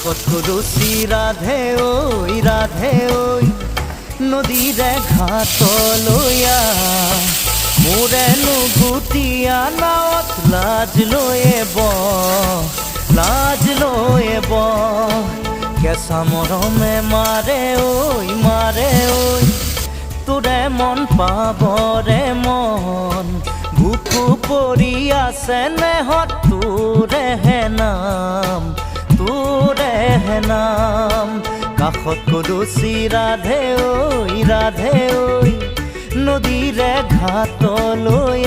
কাষত কলচি ৰাধে ঐ নদীৰে ঘাটলৈ মোৰেনো গুটিয়া নাৱত লাজ লৈ কেঁচা মৰমে মাৰে ঐ তোৰে মন পাবৰে মন বুকু পৰি আছে নেহত তোৰেহে নাম কাষত কলচি ৰাধে ঐ নদীৰে ঘাটলৈ